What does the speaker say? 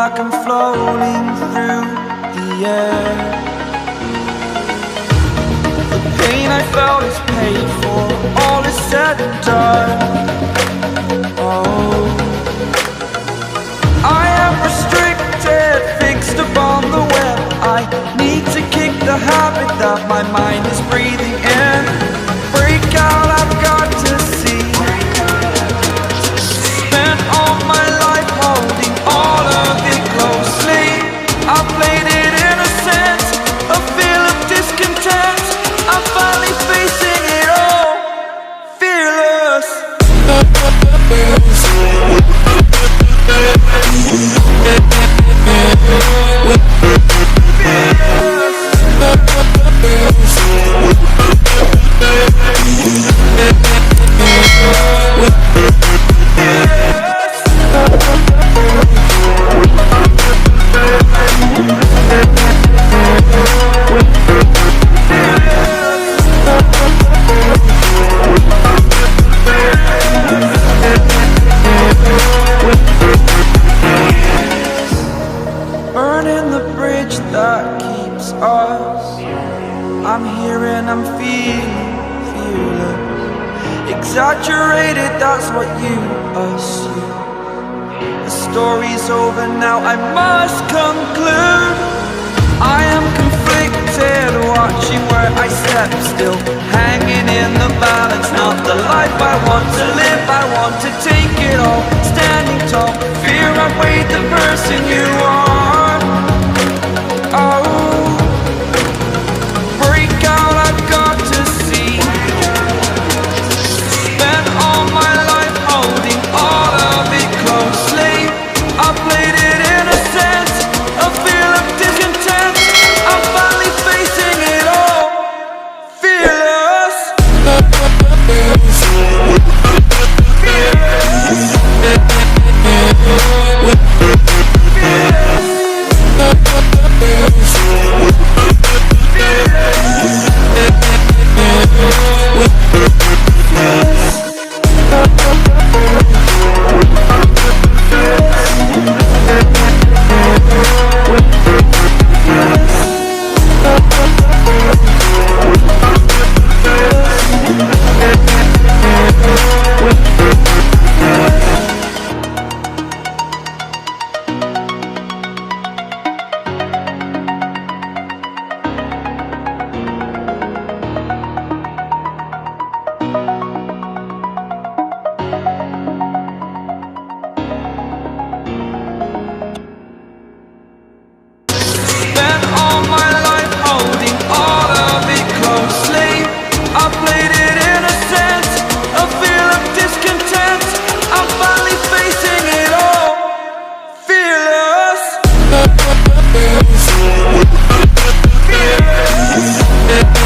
like I'm floating through the air. The pain I felt is paid for, all is said and done. Oh, I am restricted, fixed upon the web. I need to kick the habit that my mind is breathing in. Break out, I've got to see. Spent all my life holding all of it closely. I played it innocent, a feel of discontent. I'm finally facing it all, fearless. Burning the bridge that keeps us. I'm here and I'm feeling fearless. Exaggerated, that's what you assume. The story's over now, I must conclude. I am conflicted, watching where I step still, hanging in the balance. Not the life I want to live, I want to take it all. Standing tall, fear outweighed the person you are. Oh, break out, I've got to see. Spent all my life holding all of it closely. I played it innocent, a feel of discontent. I'm finally facing it all, fearless. Yeah.